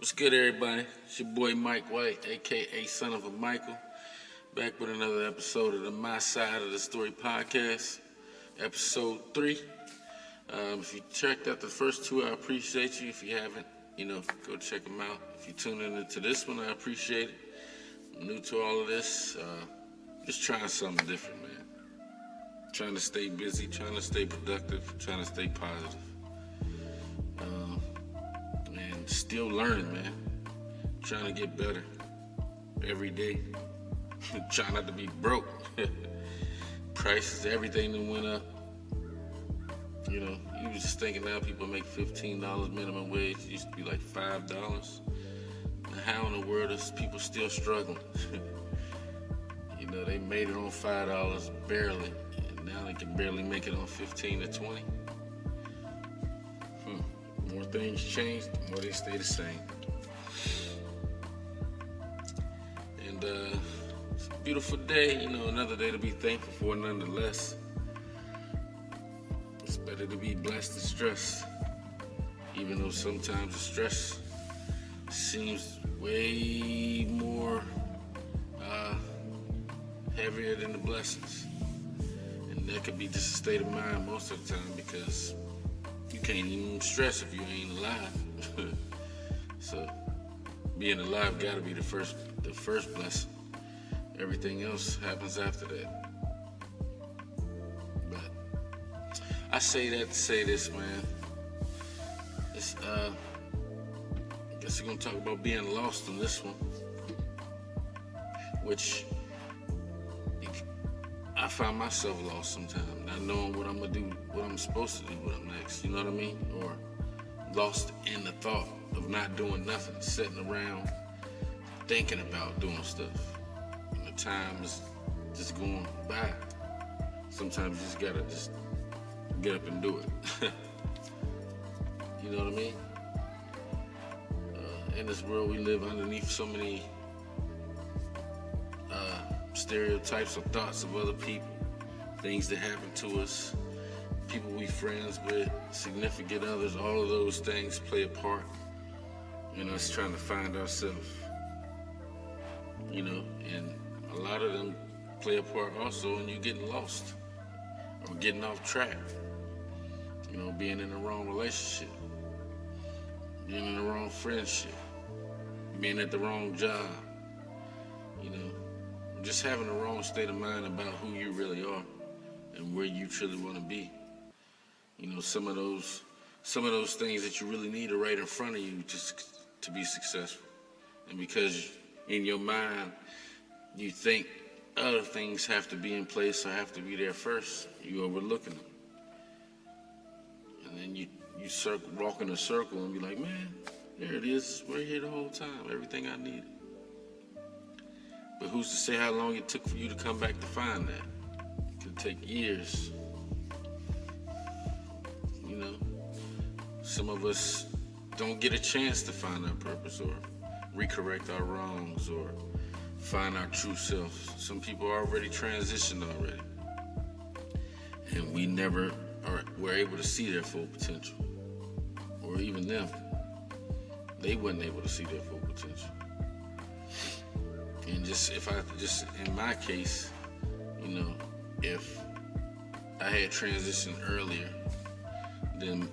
What's good, everybody? It's your boy Mike White, aka Son of a Michael, back with another episode of the My Side of the Story podcast, episode 3. If you checked out the first two, I appreciate you. If you haven't, go check them out. If you tune into this one, I appreciate it. I'm new to all of this, just trying something different, man. Trying to stay busy, trying to stay productive, trying to stay positive. And still learning, man. Trying to get better every day. Trying not to be broke. Prices, everything that went up. You was just thinking now people make $15 minimum wage. It used to be like $5. How in the world is people still struggling? They made it on $5 barely, and now they can barely make it on 15 to 20. More things change, the more they stay the same. And it's a beautiful day, another day to be thankful for nonetheless. It's better to be blessed than stressed, even though sometimes the stress seems way more heavier than the blessings. And that could be just a state of mind most of the time, because you can't even stress if you ain't alive. So being alive gotta be the first blessing. Everything else happens after that. But I say that to say this, man. It's I guess we're gonna talk about being lost on this one, which I find myself lost sometimes, not knowing what I'm gonna do, what I'm supposed to do, what I'm next, you know what I mean? Or lost in the thought of not doing nothing, sitting around thinking about doing stuff. And the time is just going by. Sometimes you just gotta just get up and do it. You know what I mean? In this world we live underneath so many stereotypes or thoughts of other people, things that happen to us, people we friends with, significant others. All of those things play a part in us trying to find ourselves, and a lot of them play a part also in you getting lost or getting off track, being in the wrong relationship, being in the wrong friendship, being at the wrong job, just having the wrong state of mind about who you really are and where you truly want to be. Some of those things that you really need are right in front of you just to be successful. And because in your mind you think other things have to be in place or have to be there first, you overlooking them. And then you walk in a circle and be like, man, there it is, it's right here the whole time, everything I needed. But who's to say how long it took for you to come back to find that? It could take years. Some of us don't get a chance to find our purpose or recorrect our wrongs or find our true self. Some people are already transitioned already. And we never were able to see their full potential. Or even them. They weren't able to see their full potential. And in my case, if I had transitioned earlier, then,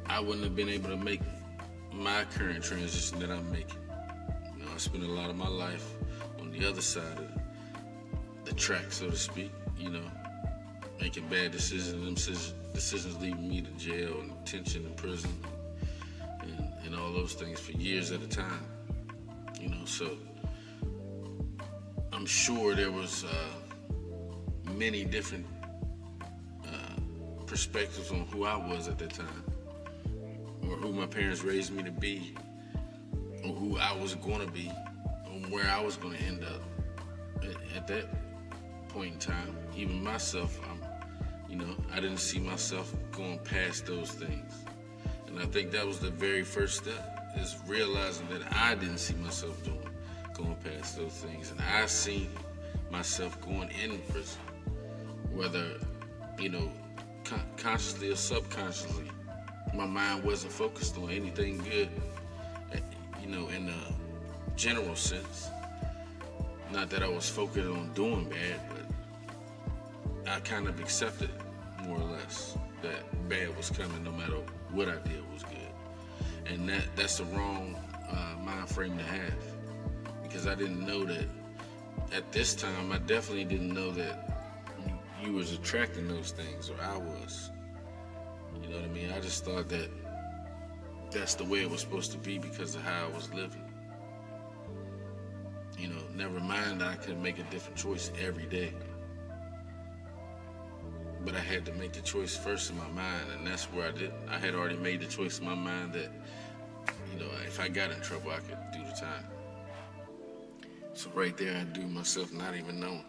I wouldn't have been able to make my current transition that I'm making. I spent a lot of my life on the other side of the track, so to speak, making bad decisions, and them decisions leaving me to jail and detention and prison and all those things for years at a time, so I'm sure there was many different perspectives on who I was at that time, or who my parents raised me to be, or who I was going to be, or where I was going to end up at that point in time. Even myself, I didn't see myself going past those things. And I think that was the very first step, is realizing that I didn't see myself going past those things. And I seen myself going in prison, whether, consciously or subconsciously. My mind wasn't focused on anything good in the general sense. Not that I was focused on doing bad, but I kind of accepted it, more or less, that bad was coming no matter what I did was good. And that's the wrong mind frame to have, because I didn't know that at this time. I definitely didn't know that you was attracting those things, or I was. You know what I mean? I just thought that that's the way it was supposed to be because of how I was living. Never mind that I could make a different choice every day. But I had to make the choice first in my mind, and that's where I didn't. I had already made the choice in my mind that, if I got in trouble, I could do the time. So right there, I do myself not even knowing,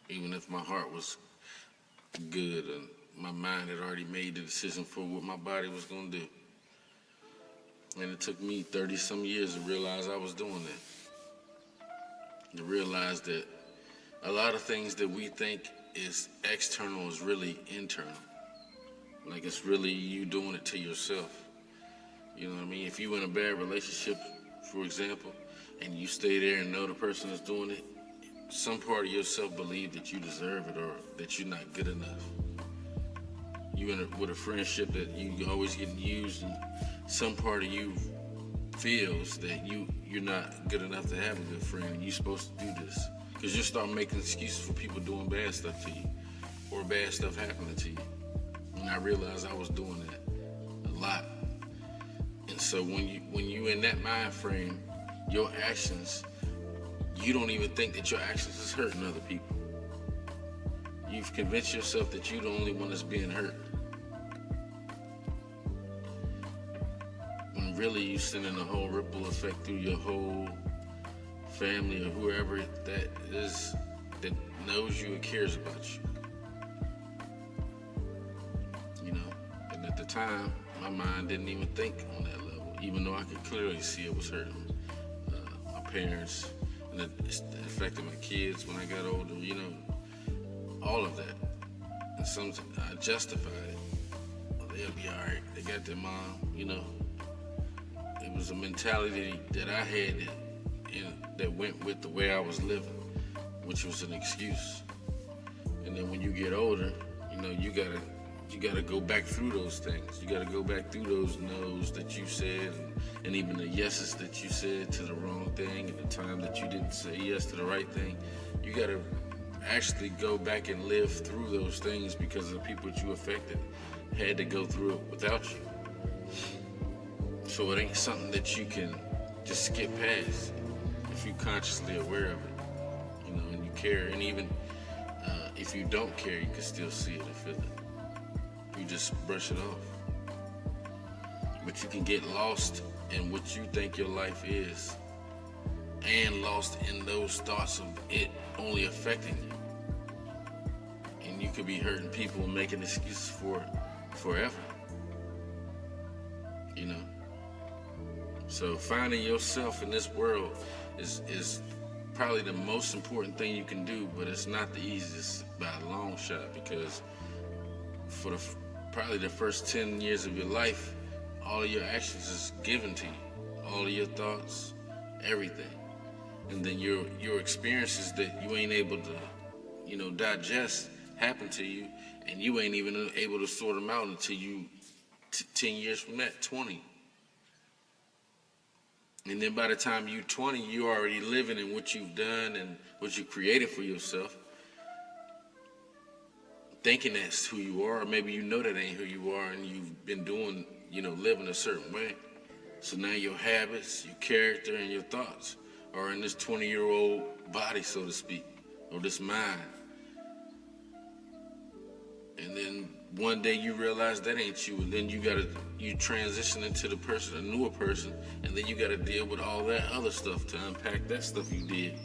even if my heart was good and my mind had already made the decision for what my body was going to do. And it took me 30-some years to realize I was doing that. To realize that a lot of things that we think is external is really internal. Like it's really you doing it to yourself. You know what I mean? If you in a bad relationship, for example, and you stay there and know the person is doing it, some part of yourself believe that you deserve it or that you're not good enough. You with a friendship that you always getting used, and some part of you feels that you're not good enough to have a good friend and you're supposed to do this. Because you start making excuses for people doing bad stuff to you or bad stuff happening to you. And I realized I was doing that a lot. And so when you in that mind frame, your actions, you don't even think that your actions is hurting other people. You've convinced yourself that you're the only one that's being hurt. When really you sending a whole ripple effect through your whole family or whoever that is that knows you and cares about you. And at the time, my mind didn't even think on that level, even though I could clearly see it was hurting my parents, and it affected my kids when I got older, all of that. And sometimes I justified it. They'll be all right. They got their mom, It was a mentality that I had that went with the way I was living, which was an excuse. And then when you get older, you gotta go back through those things. You gotta go back through those no's that you said, and even the yeses that you said to the wrong thing, and the time that you didn't say yes to the right thing. You gotta actually go back and live through those things because the people that you affected had to go through it without you. So it ain't something that you can just skip past if you're consciously aware of it, and you care. And even if you don't care, you can still see it and feel it. You just brush it off. But you can get lost in what you think your life is, and lost in those thoughts of it only affecting you. And you could be hurting people and making excuses for it forever. So finding yourself in this world is probably the most important thing you can do, but it's not the easiest by a long shot, because for probably the first 10 years of your life, all of your actions is given to you, all of your thoughts, everything. And then your experiences that you ain't able to, digest happen to you, and you ain't even able to sort them out until you 10 years from that, 20. And then by the time you're 20, you're already living in what you've done and what you created for yourself, thinking that's who you are, or maybe that ain't who you are, and you've been doing, living a certain way. So now your habits, your character, and your thoughts are in this 20-year-old body, so to speak, or this mind. And then one day you realize that ain't you, and then you transition into the person, a newer person, and then you gotta deal with all that other stuff to unpack that stuff you did,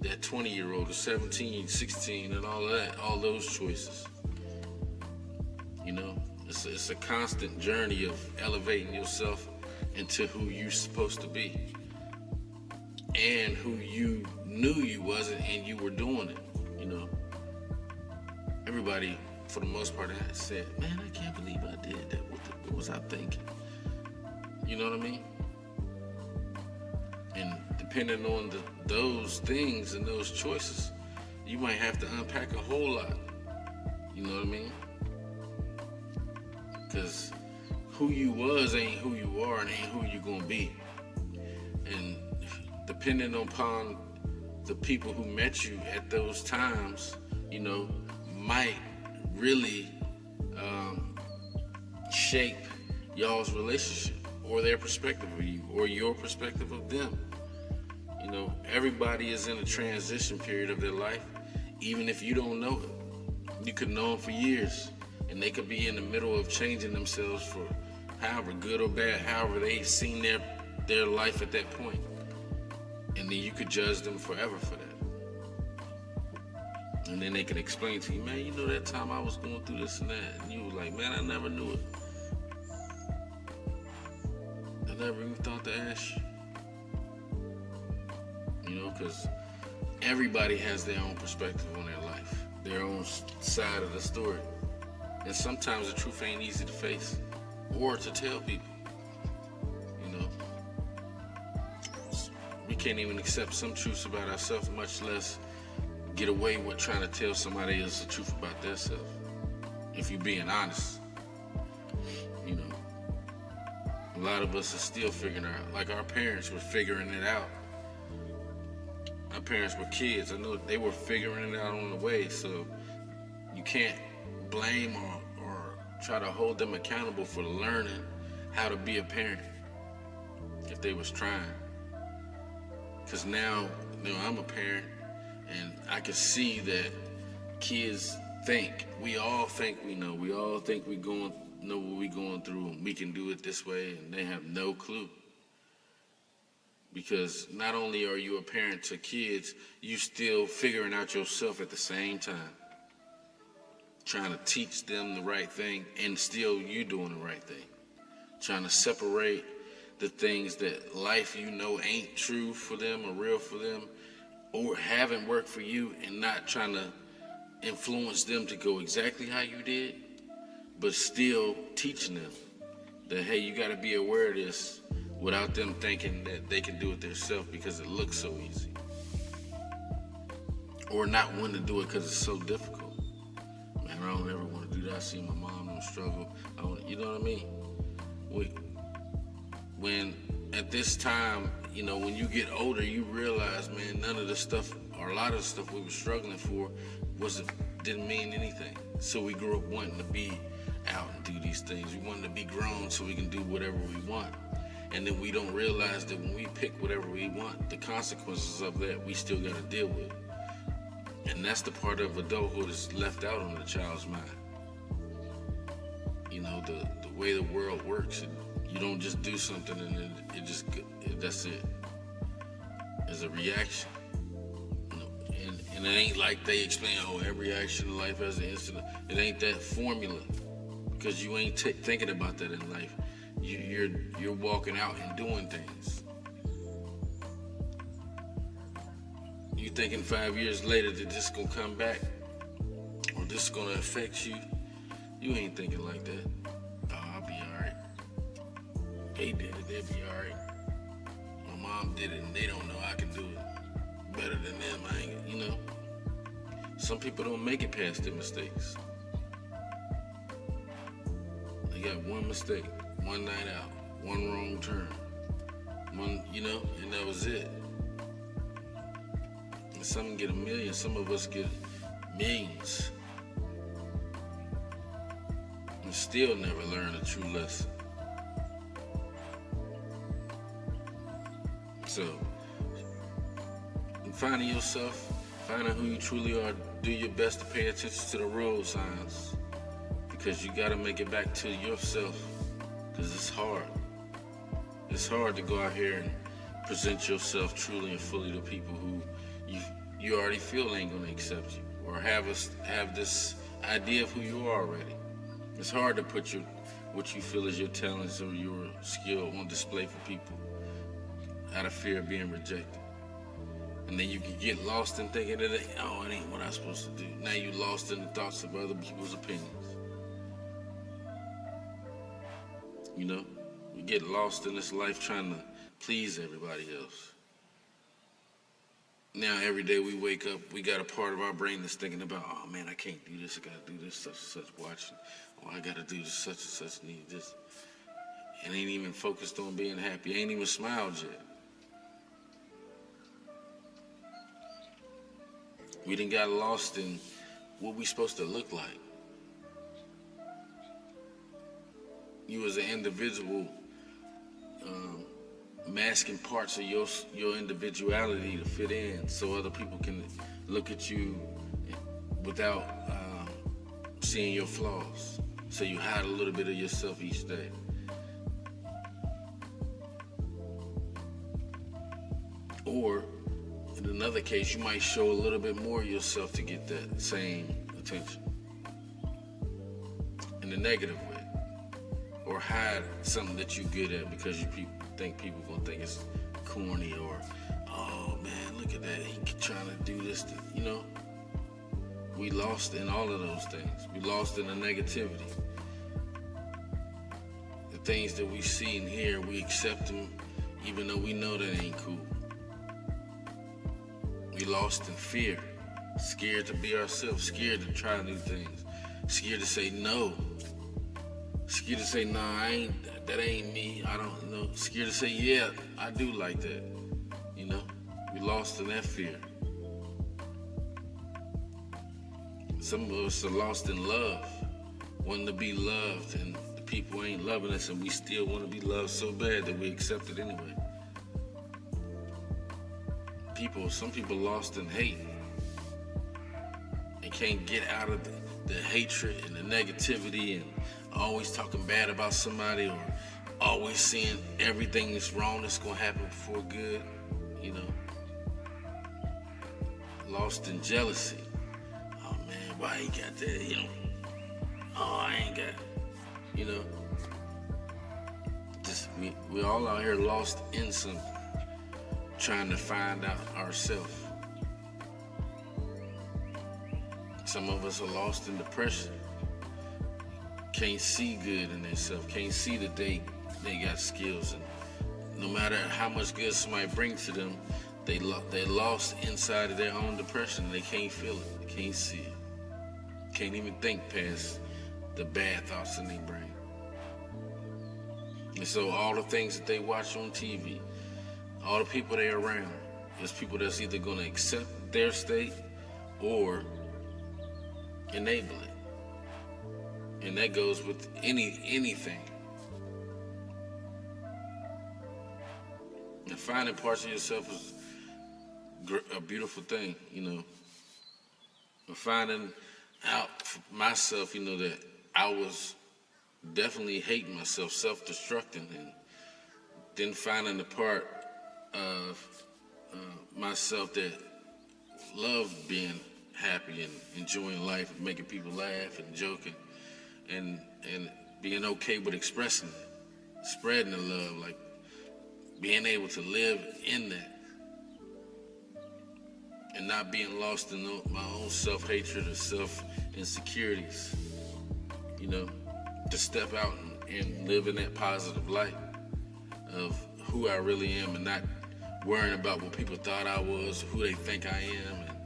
that 20-year-old, the 17, 16, and all of that, all those choices. It's a constant journey of elevating yourself into who you're supposed to be, and who you knew you wasn't, and you were doing it. Everybody, for the most part, I said, man, I can't believe I did that. What was I thinking? You know what I mean? And depending on those things and those choices, you might have to unpack a whole lot. You know what I mean? Because who you was ain't who you are and ain't who you gonna be. And depending upon the people who met you at those times, might really shape y'all's relationship or their perspective of you or your perspective of them. Everybody is in a transition period of their life, even if you don't know it. You could know them for years, and they could be in the middle of changing themselves for however good or bad, however they've seen their life at that point. And then you could judge them forever for that. And then they can explain to you, man, that time I was going through this and that. And you were like, man, I never knew it. I never even thought to ask you. Because everybody has their own perspective on their life, their own side of the story. And sometimes the truth ain't easy to face or to tell people. We can't even accept some truths about ourselves, much less get away with trying to tell somebody else the truth about themselves. If you're being honest, a lot of us are still figuring it out. Like our parents were figuring it out. Our parents were kids. I know they were figuring it out on the way, so you can't blame or try to hold them accountable for learning how to be a parent if they was trying. Because now, I'm a parent, and I can see that kids we all think we know. We all think we know what we're going through, and we can do it this way, and they have no clue. Because not only are you a parent to kids, you still figuring out yourself at the same time. Trying to teach them the right thing, and still you doing the right thing. Trying to separate the things that life ain't true for them or real for them, or haven't worked for you, and not trying to influence them to go exactly how you did, but still teaching them that, hey, you got to be aware of this, without them thinking that they can do it themselves because it looks so easy. Or not wanting to do it because it's so difficult. Man, I don't ever want to do that. I see my mom struggle. You know what I mean? When at this time, when you get older, you realize, man, none of the stuff, or a lot of the stuff we were struggling for didn't mean anything. So we grew up wanting to be out and do these things. We wanted to be grown so we can do whatever we want. And then we don't realize that when we pick whatever we want, the consequences of that we still got to deal with. And that's the part of adulthood that's left out on the child's mind. The way the world works, you don't just do something and then that's it. It's a reaction. And it ain't like they explain, every action in life has an incident. It ain't that formula, because you ain't thinking about that in life. You're walking out and doing things. You thinking 5 years later that this is gonna come back, or this is gonna affect you. You ain't thinking like that. I'll be all right. They did it, they'll be all right. My mom did it, and they don't know I can do it better than them. Some people don't make it past their mistakes. They got one mistake, one night out, one wrong turn, and that was it. And some get 1 million, some of us get millions, and still never learn a true lesson. So, finding yourself, finding who you truly are, do your best to pay attention to the road signs, because you got to make it back to yourself, because it's hard. It's hard to go out here and present yourself truly and fully to people who you already feel ain't going to accept you, or have this idea of who you are already. It's hard to put what you feel is your talents or your skill on display for people out of fear of being rejected. And then you can get lost in thinking that, it ain't what I'm supposed to do. Now you lost in the thoughts of other people's opinions. We get lost in this life trying to please everybody else. Now every day we wake up, we got a part of our brain that's thinking about, oh man, I can't do this, I gotta do this, such and such, watching. Oh, I gotta do this, such and such, need this. And ain't even focused on being happy, ain't even smiled yet. We done got lost in what we supposed to look like. You as an individual, masking parts of your individuality to fit in so other people can look at you without seeing your flaws. So you hide a little bit of yourself each day. Or in another case, you might show a little bit more of yourself to get that same attention in a negative way. Or hide something that you're good at because you think people gonna think it's corny, or, oh man, look at that, he trying to do this, you know? We lost in all of those things. We lost in the negativity. The things that we see and hear, we accept them even though we know that ain't cool. We lost in fear, scared to be ourselves, scared to try new things, scared to say no. Scared to say, nah, that ain't me. I don't, you know. Scared to say, yeah, I do like that. You know, we lost in that fear. Some of us are lost in love, wanting to be loved, and the people ain't loving us, and we still want to be loved so bad that we accept it anyway. Some people lost in hate and can't get out of the hatred and the negativity and always talking bad about somebody, or always seeing everything that's wrong that's gonna happen before good, you know. Lost in jealousy. Oh man, why he got that, you know? Oh, I ain't got, you know. Just we all out here lost in something, trying to find out ourselves. Some of us are lost in depression. Can't see good in themselves, can't see that they got skills, and no matter how much good somebody brings to them, they lost inside of their own depression. They can't feel it, they can't see it, can't even think past the bad thoughts in their brain. And so all the things that they watch on TV, all the people they're around, there's people that's either gonna accept their state or enable it. And that goes with anything. And finding parts of yourself is a beautiful thing, you know. But finding out for myself, you know, that I was definitely hating myself, self-destructing, and then finding the part of myself that loved being happy and enjoying life and making people laugh and joking. And being okay with expressing it, spreading the love, like being able to live in that, and not being lost in my own self-hatred or self-insecurities, you know, to step out and live in that positive light of who I really am, and not worrying about what people thought I was, who they think I am, and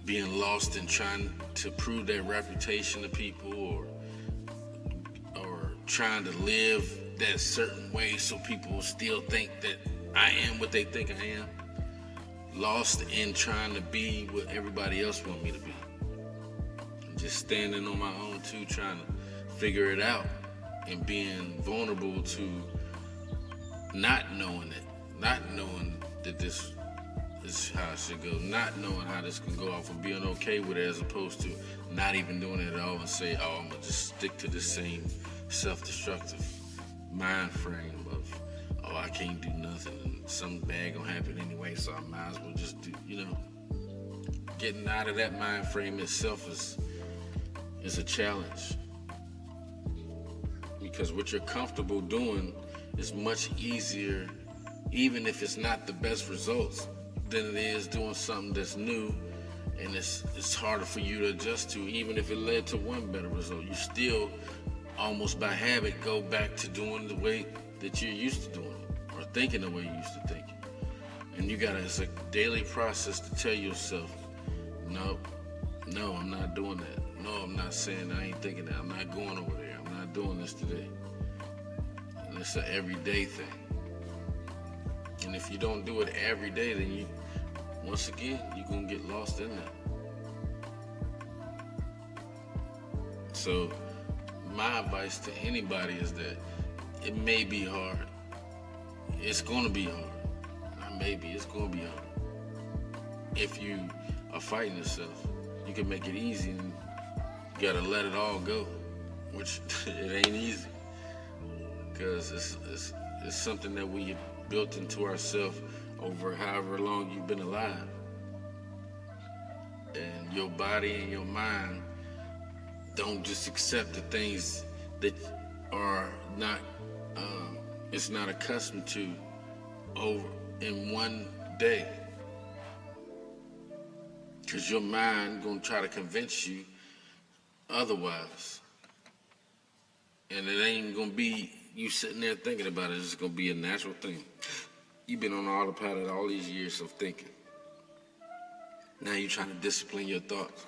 being lost in trying to prove that reputation to people, or trying to live that certain way so people will still think that I am what they think I am. Lost in trying to be what everybody else want me to be. And just standing on my own too, trying to figure it out, and being vulnerable to not knowing it, not knowing that this is how it should go, not knowing how this can go off, and being okay with it, as opposed to not even doing it at all and say, oh, I'm gonna just stick to the same self-destructive mind frame of, oh, I can't do nothing and something bad gonna happen anyway, so I might as well just do, you know. Getting out of that mind frame itself is a challenge, because what you're comfortable doing is much easier, even if it's not the best results, than it is doing something that's new, and it's harder for you to adjust to. Even if it led to one better result, you still almost by habit go back to doing the way that you're used to doing it, or thinking the way you used to think. And it's a daily process to tell yourself, no, I'm not doing that. No, I'm not saying that. I ain't thinking that. I'm not going over there. I'm not doing this today. And it's an everyday thing. And if you don't do it every day, then once again, you're going to get lost in that. So my advice to anybody is that it may be hard. It's going to be hard. Not maybe, it's going to be hard. If you are fighting yourself, you can make it easy and you got to let it all go, which it ain't easy. Because it's something that we built into ourselves over however long you've been alive. And your body and your mind don't just accept the things that are not, it's not accustomed to over in one day. Because your mind gonna try to convince you otherwise. And it ain't gonna be you sitting there thinking about it. It's just gonna be a natural thing. You've been on autopilot all these years of thinking. Now you're trying to discipline your thoughts.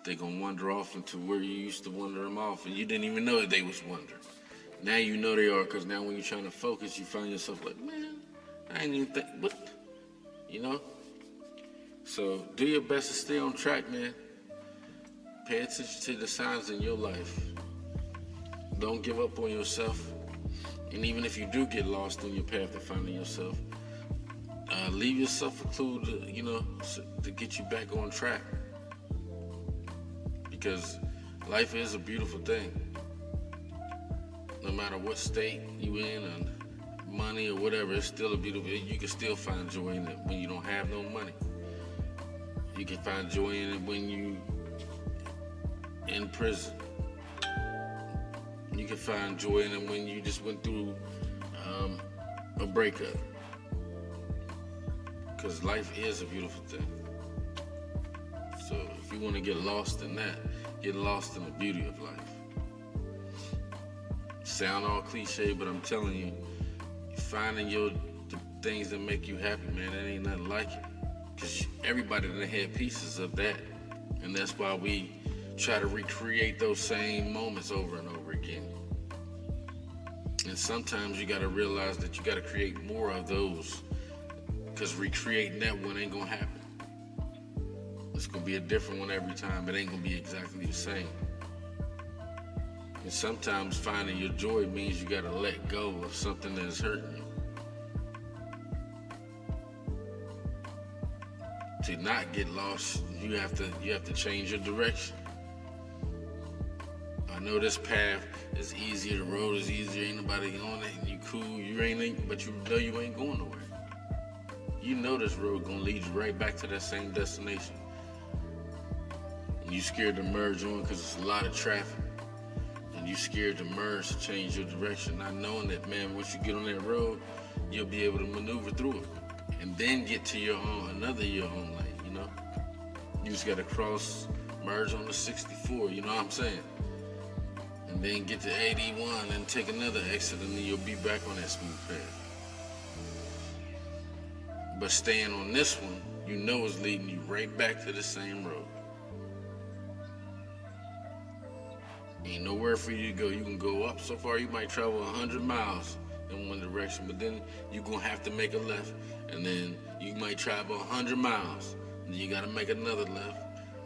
They're gonna wander off into where you used to wander them off, and you didn't even know that they was wandering. Now you know they are, because now when you're trying to focus, you find yourself like, man, I ain't even think, what? You know? So do your best to stay on track, man. Pay attention to the signs in your life. Don't give up on yourself. And even if you do get lost on your path to finding yourself, leave yourself a clue to get you back on track. Because life is a beautiful thing. No matter what state you in, or money or whatever, it's still a beautiful thing. You can still find joy in it when you don't have no money. You can find joy in it when you in prison. You can find joy in it when you just went through a breakup. Because life is a beautiful thing. So if you want to get lost in that, get lost in the beauty of life. Sound all cliche, but I'm telling you, finding the things that make you happy, man, that ain't nothing like it. Because everybody done had pieces of that. And that's why we try to recreate those same moments over and over again. And sometimes you got to realize that you got to create more of those, because recreating that one ain't going to happen. It's going to be a different one every time. It ain't going to be exactly the same. And sometimes finding your joy means you got to let go of something that is hurting you. To not get lost, you have to change your direction. I know this path is easier, the road is easier, ain't nobody on it, and you cool, but you know you ain't going nowhere. You know this road gonna lead you right back to that same destination. And you scared to merge on because it's a lot of traffic. And you scared to merge to change your direction, not knowing that, man, once you get on that road, you'll be able to maneuver through it. And then get to your own lane, you know? You just gotta merge on the 64, you know what I'm saying? And then get to 81 and take another exit, and then you'll be back on that smooth path. But staying on this one, you know is leading you right back to the same road. Ain't nowhere for you to go. You can go up so far, you might travel 100 miles in one direction, but then you're gonna have to make a left, and then you might travel 100 miles, and then you gotta make another left,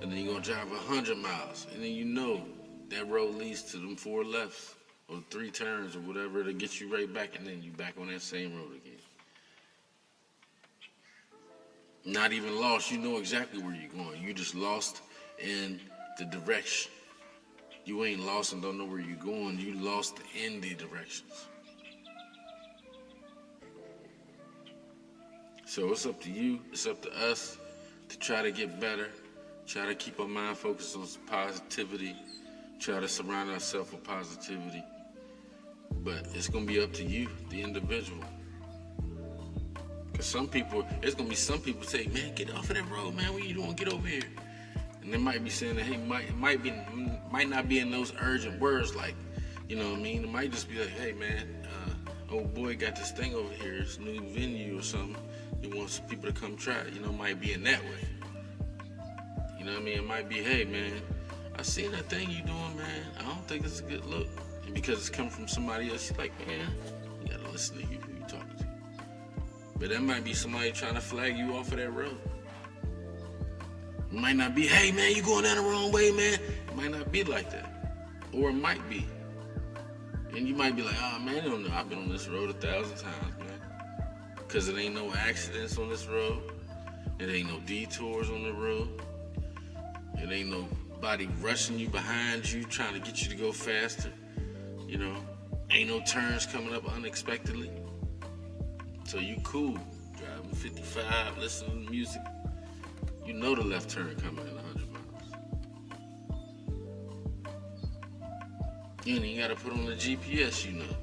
and then you're gonna drive 100 miles, and then you know that road leads to them 4 lefts or 3 turns or whatever to get you right back, and then you back on that same road again. Not even lost, you know exactly where you're going. You just lost in the direction. You ain't lost and don't know where you're going. You lost in the directions. So it's up to you, it's up to us to try to get better, try to keep our mind focused on positivity, try to surround ourselves with positivity. But it's going to be up to you, the individual. Because there's going to be some people say, man, get off of that road, man, what you doing? Get over here. And they might be saying that, hey, might not be in those urgent words, like, you know what I mean? It might just be like, hey, man, oh boy got this thing over here, it's a new venue or something. He wants people to come try it. You know, it might be in that way. You know what I mean? It might be, hey man, I seen that thing you doing, man. I don't think it's a good look. And because it's coming from somebody else, you're like, man, you gotta listen to you who you talking to. But that might be somebody trying to flag you off of that road. It might not be, hey man, you going down the wrong way, man. It might not be like that. Or it might be. And you might be like, oh man, I don't know. I've been on this road 1,000 times, man. Because it ain't no accidents on this road. It ain't no detours on the road. It ain't nobody rushing you behind you, trying to get you to go faster. You know, ain't no turns coming up unexpectedly. So you cool, driving 55, listening to music. You know the left turn coming in 100 miles. You ain't even gotta put on the GPS, you know.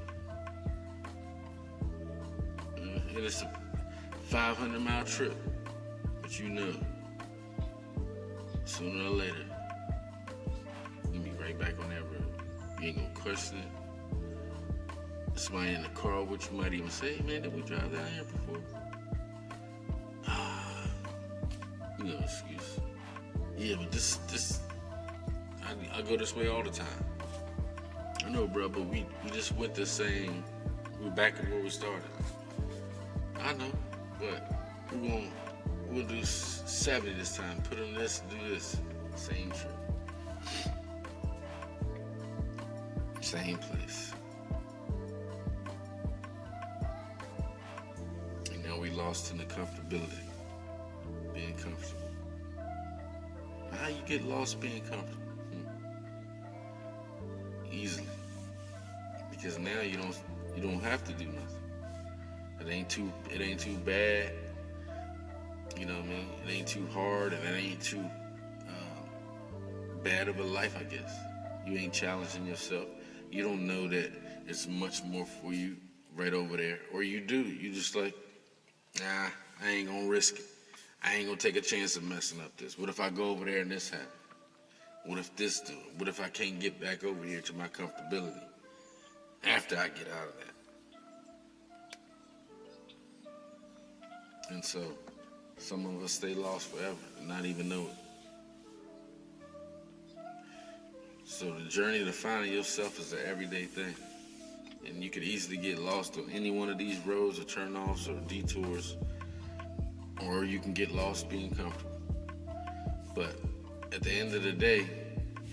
And it's a 500-mile trip, but you know, sooner or later, you'll be right back on that road. You ain't gonna question it. Somebody in the car with you might even say, hey, man, did we drive down here before? You know, excuse. Yeah, but this, I go this way all the time. I know, bro, but we just went the same, we're back at where we started. I know, but we'll do 70 this time. Put on this, do this. Same trip. Same place. And now we lost in the comfortability. Being comfortable. How you get lost being comfortable? Easily. Because now you don't have to do nothing. It ain't too bad. You know what I mean? It ain't too hard, and it ain't too bad of a life, I guess. You ain't challenging yourself. You don't know that it's much more for you right over there. Or you do. You just like, nah, I ain't gonna risk it. I ain't gonna take a chance of messing up this. What if I go over there and this happens? What if this do it? What if I can't get back over here to my comfortability after I get out of that? And so, some of us stay lost forever and not even know it. So the journey to finding yourself is an everyday thing. And you could easily get lost on any one of these roads or turnoffs or detours, or you can get lost being comfortable. But at the end of the day,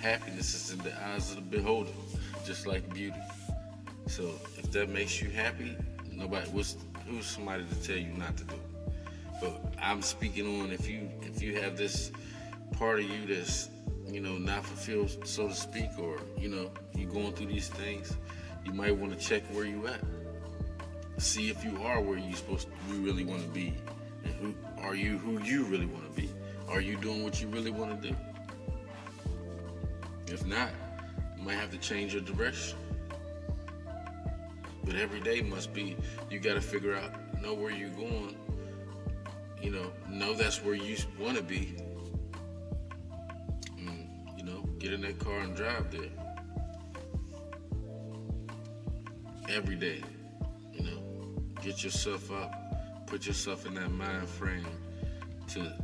happiness is in the eyes of the beholder, just like beauty. So if that makes you happy, who's somebody to tell you not to do it? But I'm speaking on if you have this part of you that's, you know, not fulfilled, so to speak, or, you know, you're going through these things, you might want to check where you at. See if you are where you really want to be. And who you really want to be. Are you doing what you really want to do? If not, you might have to change your direction. But every day must be, you got to figure out, know where you're going. You know that's where you want to be. And, you know, get in that car and drive there. Every day, you know, get yourself up, put yourself in that mind frame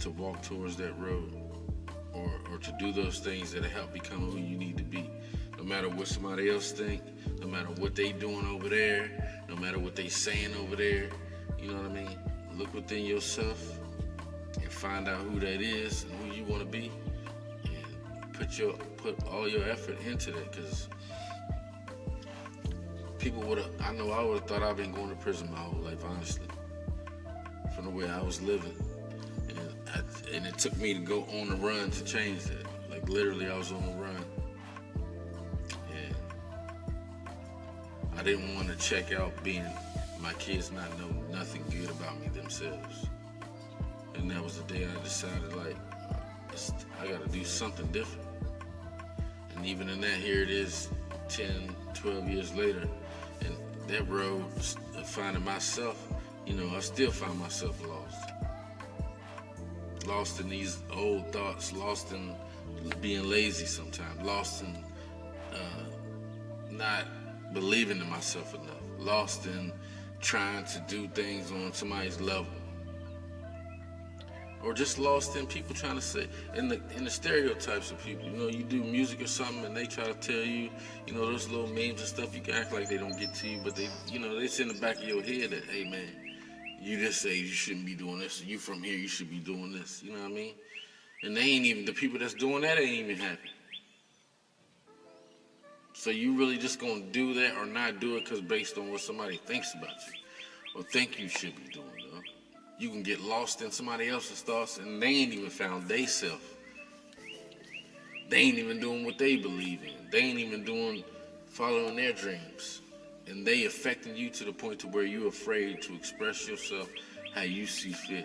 to walk towards that road, or to do those things that help become who you need to be. No matter what somebody else think, no matter what they doing over there, no matter what they saying over there, you know what I mean? Look within yourself and find out who that is and who you want to be, and put all your effort into that. Because people I would have thought I've been going to prison my whole life, honestly, from the way I was living. And it took me to go on the run to change that. Like literally, I was on the run. And I didn't want to check out being my kids not know nothing good about me themselves. And that was the day I decided, like, I got to do something different. And even in that, here it is 10, 12 years later. And that road of finding myself, you know, I still find myself lost. Lost in these old thoughts, lost in being lazy sometimes, lost in not believing in myself enough, lost in trying to do things on somebody's level, or just lost in people trying to say, in the stereotypes of people. You do music or something and they try to tell you, those little memes and stuff, you can act like they don't get to you, but it's in the back of your head that, hey man, you just say you shouldn't be doing this, you from here, you should be doing this, you know what I mean? And they ain't even, the people that's doing that ain't even happy. So you really just gonna do that or not do it because based on what somebody thinks about you or think you should be doing, though. You can get lost in somebody else's thoughts and they ain't even found they self. They ain't even doing what they believe in. They ain't even following their dreams. And they affecting you to the point to where you're afraid to express yourself how you see fit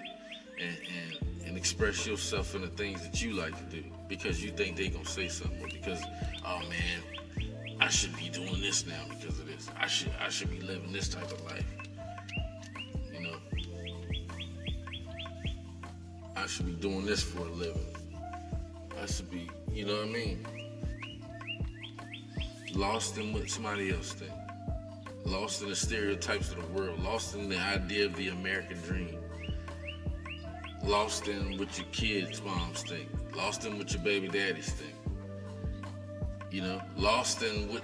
and express yourself in the things that you like to do because you think they gonna say something, or because, oh man, I should be doing this now because of this. I should be living this type of life. I should be doing this for a living. I should be, you know what I mean? Lost in what somebody else thinks. Lost in the stereotypes of the world. Lost in the idea of the American dream. Lost in what your kids' moms think. Lost in what your baby daddies think. Lost in what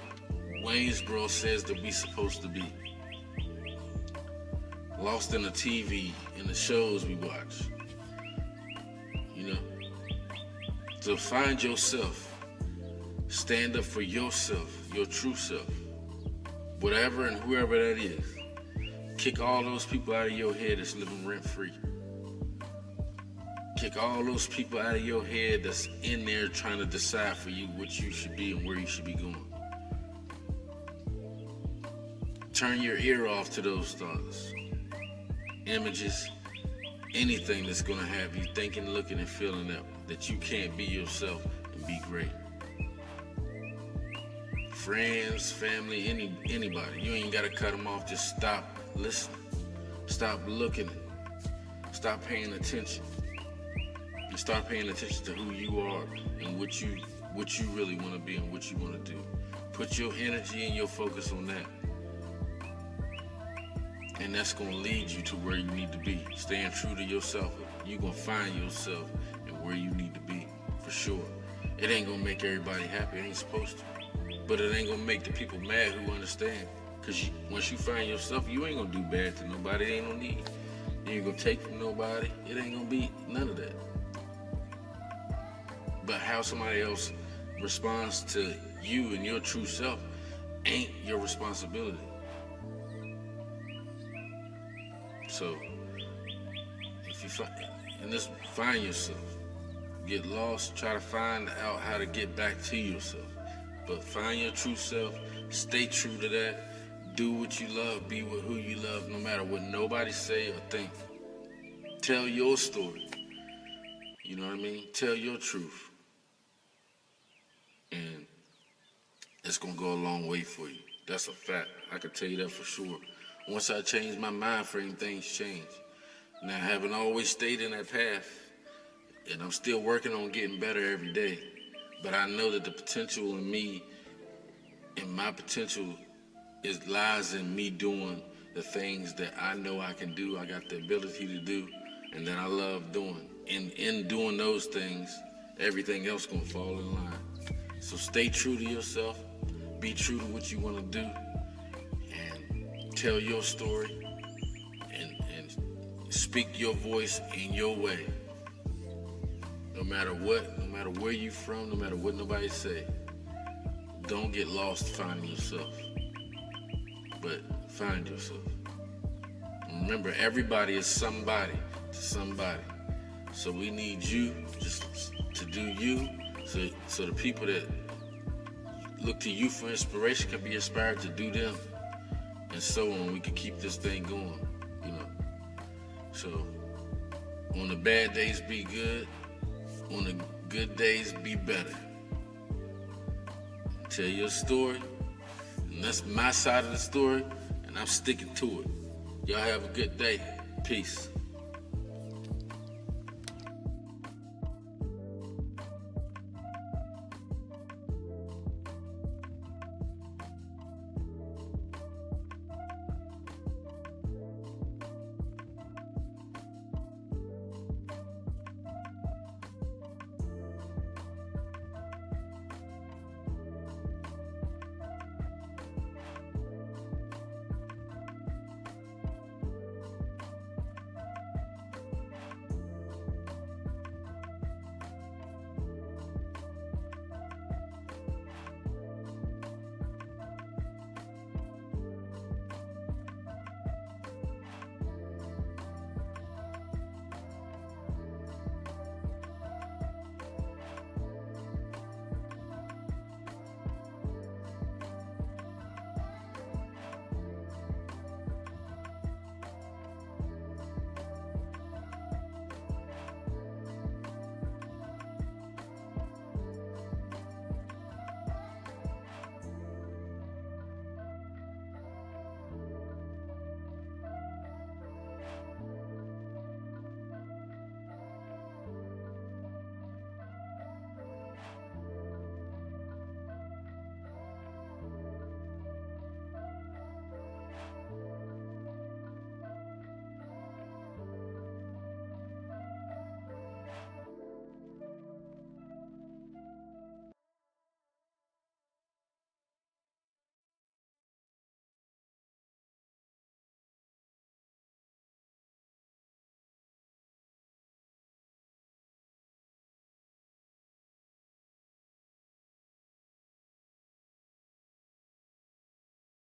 Waynesboro says that we supposed to be. Lost in the TV and the shows we watch. So find yourself. Stand up for yourself, your true self. Whatever and whoever that is. Kick all those people out of your head that's living rent-free. Kick all those people out of your head that's in there trying to decide for you what you should be and where you should be going. Turn your ear off to those thoughts, images, anything that's going to have you thinking, looking, and feeling that you can't be yourself and be great. Friends, family, anybody. You ain't got to cut them off. Just stop listening. Stop looking. Stop paying attention. And start paying attention to who you are and what you really want to be and what you want to do. Put your energy and your focus on that. And that's going to lead you to where you need to be. Staying true to yourself, you're going to find yourself and where you need to be, for sure. It ain't going to make everybody happy. It ain't supposed to. But it ain't going to make the people mad who understand. Because once you find yourself, you ain't going to do bad to nobody. It ain't no need. You ain't going to take from nobody. It ain't going to be none of that. But how somebody else responds to you and your true self ain't your responsibility. So, if you find yourself, get lost, try to find out how to get back to yourself. But find your true self, stay true to that, do what you love, be with who you love, no matter what nobody say or think. Tell your story. You know what I mean? Tell your truth. And it's going to go a long way for you. That's a fact. I can tell you that for sure. Once I changed my mind frame, things change. Now, I haven't always stayed in that path, and I'm still working on getting better every day. But I know that the potential in me, and my potential lies in me doing the things that I know I can do, I got the ability to do, and that I love doing. And in doing those things, everything else gonna fall in line. So stay true to yourself, be true to what you wanna do, and tell your story, and speak your voice in your way. No matter what, no matter where you from, no matter what nobody say, don't get lost finding yourself, but find yourself. And remember, everybody is somebody to somebody. So we need you just to do you, so the people that look to you for inspiration can be inspired to do them, and so on. We can keep this thing going, you know. So on the bad days, be good. On the good days, be better. Tell your story, and that's my side of the story, and I'm sticking to it. Y'all have a good day. Peace.